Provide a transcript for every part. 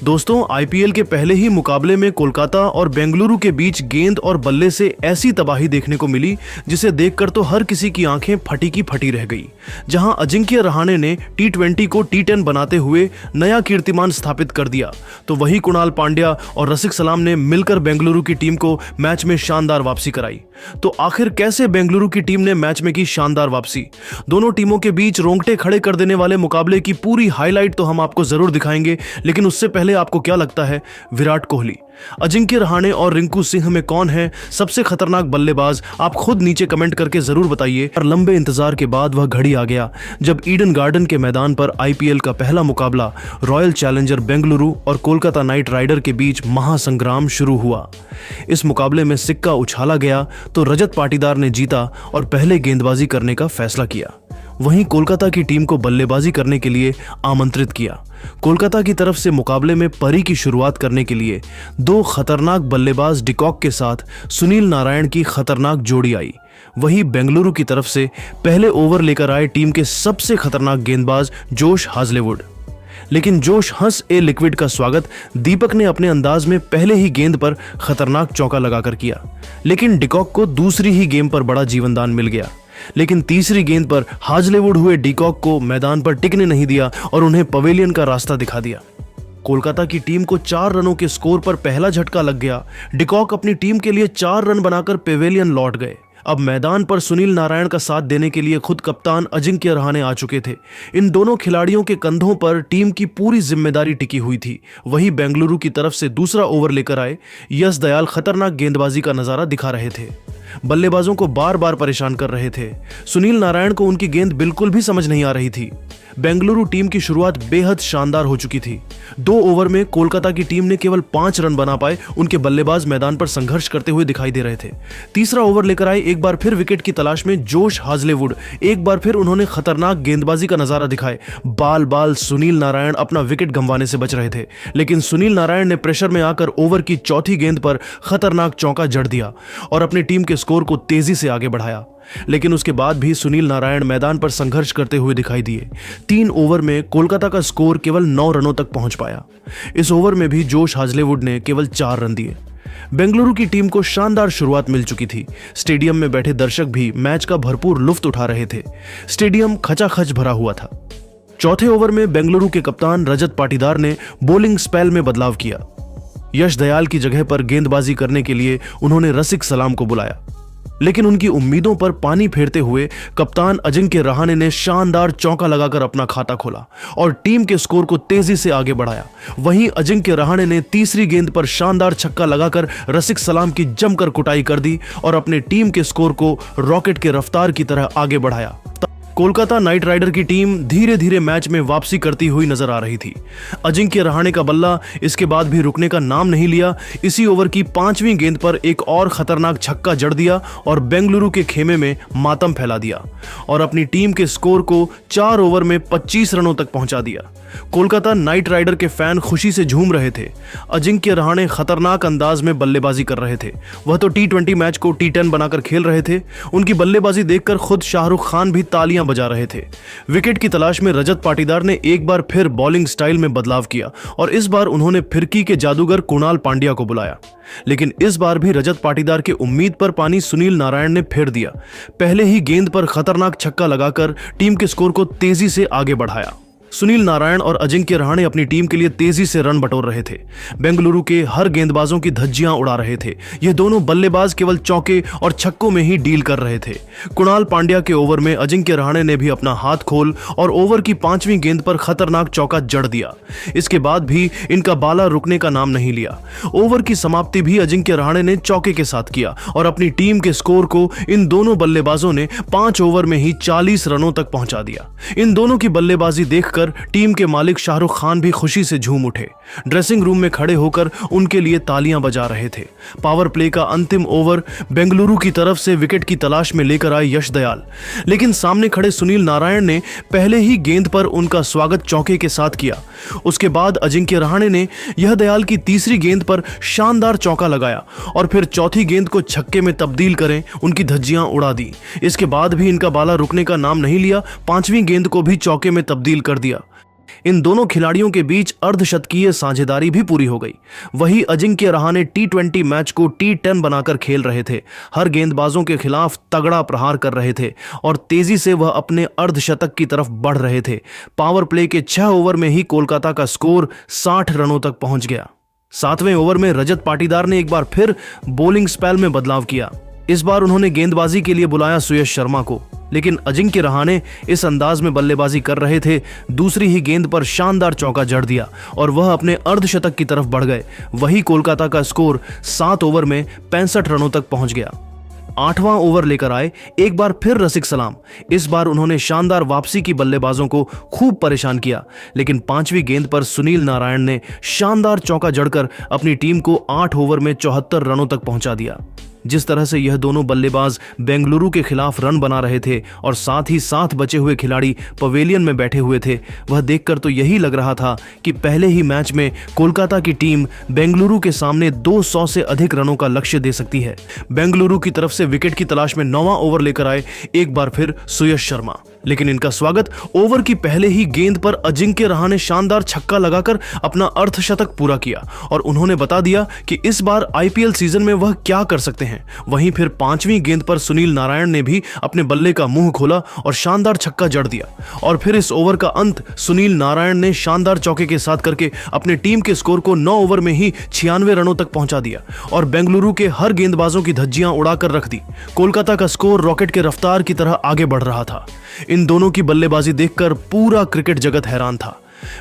दोस्तों, आईपीएल के पहले ही मुकाबले में कोलकाता और बेंगलुरु के बीच गेंद और बल्ले से ऐसी तबाही देखने को मिली जिसे देखकर तो हर किसी की आंखें फटी की फटी रह गई। जहां अजिंक्य रहाणे ने टी20 को टी10 बनाते हुए नया कीर्तिमान स्थापित कर दिया, तो वहीं कुणाल पांड्या और रसिक सलाम ने मिलकर बेंगलुरु की टीम को मैच में शानदार वापसी कराई। तो आखिर कैसे बेंगलुरु की टीम ने मैच में की शानदार वापसी? दोनों टीमों के बीच रोंगटे खड़े कर देने वाले मुकाबले की पूरी हाईलाइट तो हम आपको जरूर दिखाएंगे, लेकिन उससे पहले आपको क्या लगता है, विराट कोहली, अजिंक्य रहाणे और रिंकू सिंह में कौन है सबसे खतरनाक बल्लेबाज? आप खुद नीचे कमेंट करके जरूर बताइए। और लंबे इंतजार के बाद वह घड़ी आ गया जब ईडन गार्डन के मैदान पर आईपीएल का पहला मुकाबला रॉयल चैलेंजर बेंगलुरु और कोलकाता नाइट राइडर के बीच महासंग्राम शुरू हुआ। इस मुकाबले में सिक्का उछाला गया तो रजत पाटीदार ने जीता और पहले गेंदबाजी करने का फैसला किया। वहीं कोलकाता की टीम को बल्लेबाजी करने के लिए आमंत्रित किया। कोलकाता की तरफ से मुकाबले में परी की शुरुआत करने के लिए दो खतरनाक बल्लेबाज डिकॉक के साथ सुनील नारायण की खतरनाक जोड़ी आई। वहीं बेंगलुरु की तरफ से पहले ओवर लेकर आए टीम के सबसे खतरनाक गेंदबाज जोश हाजलेवुड। लेकिन जोश हंस ए लिक्विड का स्वागत दीपक ने अपने अंदाज में पहले ही गेंद पर खतरनाक चौका लगाकर किया। लेकिन डिकॉक को दूसरी ही गेंद पर बड़ा जीवनदान मिल गया। लेकिन तीसरी गेंद पर हाजलेवुड हुए डिकॉक को मैदान पर टिकने नहीं दिया और उन्हें पवेलियन का रास्ता दिखा दिया। कोलकाता की टीम को 4 रनों के स्कोर पर पहला झटका लग गया। डिकॉक अपनी टीम के लिए 4 रन बनाकर पवेलियन लौट गए। अब मैदान पर सुनील नारायण का साथ देने के लिए खुद कप्तान अजिंक्य रहाणे आ चुके थे। इन दोनों खिलाड़ियों के कंधों पर टीम की पूरी जिम्मेदारी टिकी हुई थी। वहीं बेंगलुरु की तरफ से दूसरा ओवर लेकर आए यश दयाल खतरनाक गेंदबाजी का नजारा दिखा रहे थे। बल्लेबाजों को बार बार परेशान कर रहे थे। सुनील नारायण को उनकी गेंद बिल्कुल भी समझ नहीं आ रही थी। बेंगलुरु टीम की शुरुआत बेहद शानदार हो चुकी थी। 2 ओवर में कोलकाता की टीम ने केवल 5 रन बना पाए। उनके बल्लेबाज मैदान पर संघर्ष करते हुए दिखाई दे रहे थे। तीसरा ओवर लेकर आए एक बार फिर विकेट की तलाश में जोश हाजलेवुड। एक बार फिर उन्होंने खतरनाक गेंदबाजी का नजारा दिखाए। बाल बाल सुनील नारायण अपना विकेट गंवाने से बच रहे थे, लेकिन सुनील नारायण ने प्रेशर में आकर ओवर की चौथी गेंद पर खतरनाक चौका जड़ दिया और अपनी टीम के स्कोर को तेजी से आगे बढ़ाया। लेकिन उसके बाद भी सुनील नारायण मैदान पर संघर्ष करते हुए दिखाई दिए। 3 ओवर में कोलकाता का स्कोर केवल 9 रनों तक पहुंच पाया। इस ओवर में भी जोश हाजलेवुड ने केवल 4 रन दिए। बेंगलुरु की टीम को शानदार शुरुआत मिल चुकी थी। स्टेडियम में बैठे दर्शक भी मैच का भरपूर लुत्फ उठा रहे थे। स्टेडियम खचाखच भरा हुआ था। चौथे ओवर में बेंगलुरु के कप्तान रजत पाटीदार ने बॉलिंग स्पेल में बदलाव किया। यश दयाल की जगह पर गेंदबाजी करने के लिए उन्होंने रसिक सलाम को बुलाया। लेकिन उनकी उम्मीदों पर पानी फेरते हुए कप्तान अजिंक्य रहाणे ने शानदार चौका लगाकर अपना खाता खोला और टीम के स्कोर को तेजी से आगे बढ़ाया। वहीं अजिंक्य रहाणे ने तीसरी गेंद पर शानदार छक्का लगाकर रसिक सलाम की जमकर कुटाई कर दी और अपने टीम के स्कोर को रॉकेट के रफ्तार की तरह आगे बढ़ाया। कोलकाता नाइट राइडर की टीम धीरे धीरे मैच में वापसी करती हुई नजर आ रही थी। अजिंक्य रहाणे का बल्ला इसके बाद भी रुकने का नाम नहीं लिया। इसी ओवर की 5वीं गेंद पर एक और खतरनाक छक्का जड़ दिया और बेंगलुरु के खेमे में मातम फैला दिया और अपनी टीम के स्कोर को 4 ओवर में 25 रनों तक पहुंचा दिया। कोलकाता नाइट राइडर के फैन खुशी से झूम रहे थे। अजिंक्य रहाणे खतरनाक अंदाज में बल्लेबाजी कर रहे थे। वह तो टी20 मैच को टी10 बनाकर खेल रहे थे। उनकी बल्लेबाजी देखकर खुद शाहरुख खान भी तालियां बजा रहे थे। विकेट की तलाश में रजत पाटीदार ने एक बार फिर बॉलिंग स्टाइल में बदलाव किया और इस बार उन्होंने फिरकी के जादूगर कुणाल पांड्या को बुलाया। लेकिन इस बार भी रजत पाटीदार के उम्मीद पर पानी सुनील नारायण ने फेर दिया। पहले ही गेंद पर खतरनाक छक्का लगाकर टीम के स्कोर को तेजी से आगे बढ़ाया। सुनील नारायण और अजिंक्य रहाणे अपनी टीम के लिए तेजी से रन बटोर रहे थे। बेंगलुरु के हर गेंदबाजों की धज्जियां उड़ा रहे थे। ये दोनों बल्लेबाज केवल चौके और छक्कों में ही डील कर रहे थे। कुणाल पांड्या के ओवर में अजिंक्य रहाणे ने भी अपना हाथ खोल और ओवर की 5वीं गेंद पर खतरनाक चौका जड़ दिया। इसके बाद भी इनका बाला रुकने का नाम नहीं लिया। ओवर की समाप्ति भी अजिंक्य रहाणे ने चौके के साथ किया और अपनी टीम के स्कोर को इन दोनों बल्लेबाजों ने 5 ओवर में ही 40 रनों तक पहुंचा दिया। इन दोनों की बल्लेबाजी देखकर टीम के मालिक शाहरुख खान भी खुशी से झूम उठे। ड्रेसिंग रूम में खड़े होकर उनके लिए तालियां बजा रहे थे। पावर प्ले का अंतिम ओवर बेंगलुरु की तरफ से विकेट की तलाश में लेकर आए यश दयाल, लेकिन सामने खड़े सुनील नारायण ने पहले ही गेंद पर उनका स्वागत चौके के साथ किया। उसके बाद अजिंक्य रहाणे ने यह दयाल की तीसरी गेंद पर शानदार चौका लगाया और फिर चौथी गेंद को छक्के में तब्दील करें उनकी धज्जियां उड़ा दी। इसके बाद भी इनका बाला रुकने का नाम नहीं लिया। 5वीं गेंद को भी चौके में तब्दील कर दिया। इन दोनों खिलाड़ियों के बीच अर्धशतकीय साझेदारी भी पूरी हो गई। वही अजिंक्य रहाणे T20 मैच को T10 बनाकर खेल रहे थे, हर गेंदबाजों के खिलाफ तगड़ा प्रहार कर रहे थे और तेजी से वह अपने अर्धशतक की तरफ बढ़ रहे थे। पावर प्ले के 6 ओवर में ही कोलकाता का स्कोर 60 रनों तक पहुंच गया। 7वें ओवर में रजत पाटीदार ने एक बार फिर बॉलिंग स्पेल में बदलाव किया। इस बार उन्होंने गेंदबाजी के लिए बुलाया सुयश शर्मा को, लेकिन अजिंक्य रहाणे इस अंदाज में बल्लेबाजी कर रहे थे, दूसरी ही गेंद पर शानदार चौका जड़ दिया और वह अपने अर्धशतक की तरफ बढ़ गए। वही कोलकाता का स्कोर 7 ओवर में 65 रनों तक पहुंच गया। 8वां ओवर लेकर आए एक बार फिर रसिक सलाम। इस बार उन्होंने शानदार वापसी की बल्लेबाजों को खूब परेशान किया, लेकिन 5वीं गेंद पर सुनील नारायण ने शानदार चौका जड़कर अपनी टीम को 8 ओवर में 74 रनों तक पहुंचा दिया। जिस तरह से यह दोनों बल्लेबाज बेंगलुरु के खिलाफ रन बना रहे थे और साथ ही साथ बचे हुए खिलाड़ी पवेलियन में बैठे हुए थे, वह देखकर तो यही लग रहा था कि पहले ही मैच में कोलकाता की टीम बेंगलुरु के सामने 200 से अधिक रनों का लक्ष्य दे सकती है। बेंगलुरु की तरफ से विकेट की तलाश में 9वां ओवर लेकर आए एक बार फिर सुयश शर्मा, लेकिन इनका स्वागत ओवर की पहले ही गेंद पर अजिंक्य रहाणे ने शानदार छक्का लगाकर अपना अर्धशतक पूरा किया और उन्होंने बता दिया कि इस बार आईपीएल सीजन में वह क्या कर सकते हैं। वहीं फिर 5वीं गेंद पर सुनील नारायण ने भी अपने बल्ले का मुंह खोला और शानदार छक्का जड़ दिया और फिर इस ओवर का अंत सुनील नारायण ने शानदार चौके के साथ करके अपने टीम के स्कोर को 9 ओवर में ही 96 रनों तक पहुंचा दिया और बेंगलुरु के हर गेंदबाजों की धज्जियां उड़ाकर रख दी। कोलकाता का स्कोर रॉकेट के रफ्तार की तरह आगे बढ़ रहा था। इन दोनों की बल्लेबाजी देखकर पूरा क्रिकेट जगत हैरान था।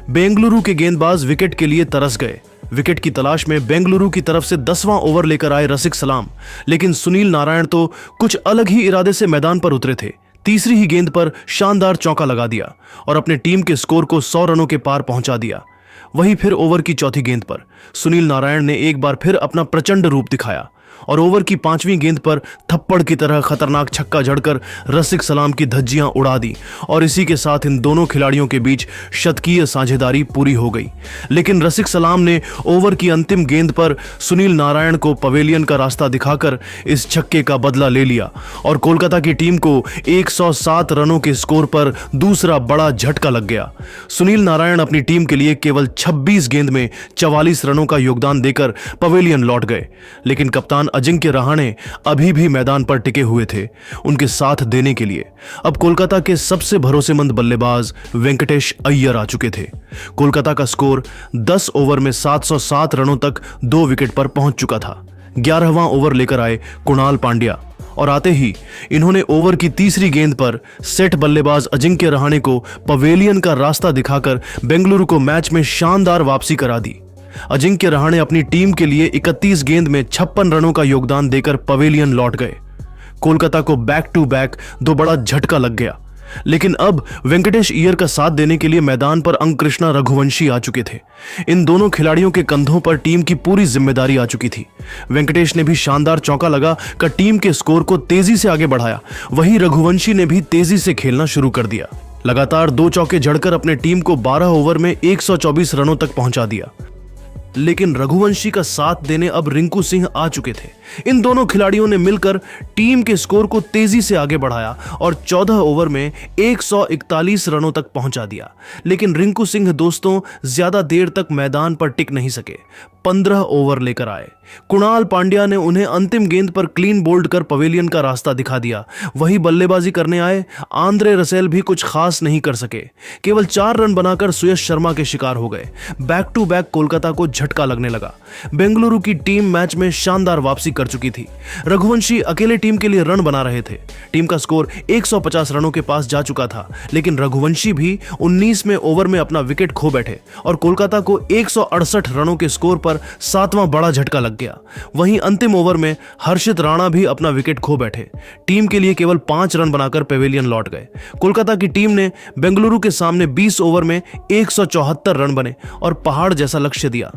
बेंगलुरु के गेंदबाज विकेट के लिए तरस गए। विकेट की तलाश में बेंगलुरु की तरफ से 10वां ओवर लेकर आए रसिक सलाम, लेकिन सुनील नारायण तो कुछ अलग ही इरादे से मैदान पर उतरे थे। तीसरी ही गेंद पर शानदार चौका लगा दिया और अपने टीम के स्कोर को 100 रनों के पार पहुंचा दिया। वहीं फिर ओवर की चौथी गेंद पर सुनील नारायण ने एक बार फिर अपना प्रचंड रूप दिखाया और ओवर की 5वीं गेंद पर थप्पड़ की तरह खतरनाक छक्का जड़कर रसिक सलाम की धज्जियां उड़ा दी और इसी के साथ इन दोनों खिलाड़ियों के बीच शतकीय साझेदारी पूरी हो गई। लेकिन रसिक सलाम ने ओवर की अंतिम गेंद पर सुनील नारायण को पवेलियन का रास्ता दिखाकर इस छक्के का बदला ले लिया और कोलकाता की टीम को 107 रनों के स्कोर पर दूसरा बड़ा झटका लग गया। सुनील नारायण अपनी टीम के लिए केवल 26 गेंद में 44 रनों का योगदान देकर पवेलियन लौट गए, लेकिन कप्तान अजिंक्य रहाणे अभी भी मैदान पर टिके हुए थे उनके साथ देने के लिए। अब कोलकाता के सबसे भरोसेमंद बल्लेबाज वेंकटेश अय्यर आ चुके थे। कोलकाता का स्कोर 10 ओवर में 707 रनों तक 2 विकेट पर पहुंच चुका था। 11वां ओवर लेकर आए कुणाल पांड्या और आते ही इन्होंने ओवर की तीसरी गेंद पर सेट बल्लेबाज अजिंक्य रहाणे को पवेलियन का रास्ता दिखाकर बेंगलुरु को मैच में शानदार वापसी करा दी। अजिंक्य रहाणे अपनी टीम के लिए 31 गेंद में 56 रनों का योगदान देकर पवेलियन लौट गए। कोलकाता को बैक टू बैक 2 बड़ा झटका लग गया, लेकिन अब वेंकटेश अय्यर का साथ देने के लिए मैदान पर अंककृष्णा रघुवंशी आ चुके थे। इन दोनों खिलाड़ियों के कंधों पर टीम की पूरी जिम्मेदारी आ चुकी थी। वेंकटेश ने भी शानदार चौका लगा कर टीम के स्कोर को तेजी से आगे बढ़ाया। वहीं रघुवंशी ने भी तेजी से खेलना शुरू कर दिया। लगातार 2 चौके जड़कर अपने टीम को 12 ओवर में 124 रनों तक पहुंचा दिया। लेकिन रघुवंशी का साथ देने अब रिंकू सिंह आ चुके थे। इन दोनों खिलाड़ियों ने मिलकर टीम के स्कोर को तेजी से आगे बढ़ाया और 14 ओवर में 141 रनों तक पहुंचा दिया। लेकिन रिंकू सिंह दोस्तों ज्यादा देर तक मैदान पर टिक नहीं सके। 15 ओवर लेकर आए। कुणाल पांड्या ने उन्हें अंतिम गेंद पर क्लीन बोल्ड कर पवेलियन का रास्ता दिखा दिया। वही बल्लेबाजी करने आए आंद्रे रसेल भी कुछ खास नहीं कर सके, केवल 4 रन बनाकर सुयश शर्मा के शिकार हो गए। बैक टू बैक कोलकाता को झटका लगने लगा। बेंगलुरु की टीम मैच में शानदार वापसी कर चुकी थी। रघुवंशी अकेले टीम के लिए रन बना रहे थे। टीम का स्कोर 150 रनों के पास जा चुका था, लेकिन रघुवंशी भी 19वें ओवर में अपना विकेट खो बैठे और कोलकाता को 168 रनों के स्कोर पर 7वां बड़ा झटका लग गया। वहीं अंतिम ओवर में हर्षित राणा भी अपना विकेट खो बैठे। टीम के लिए केवल 5 रन बनाकर पवेलियन लौट गए। कोलकाता की टीम ने बेंगलुरु के सामने 20 ओवर में 174 रन बने और पहाड़ जैसा लक्ष्य दिया।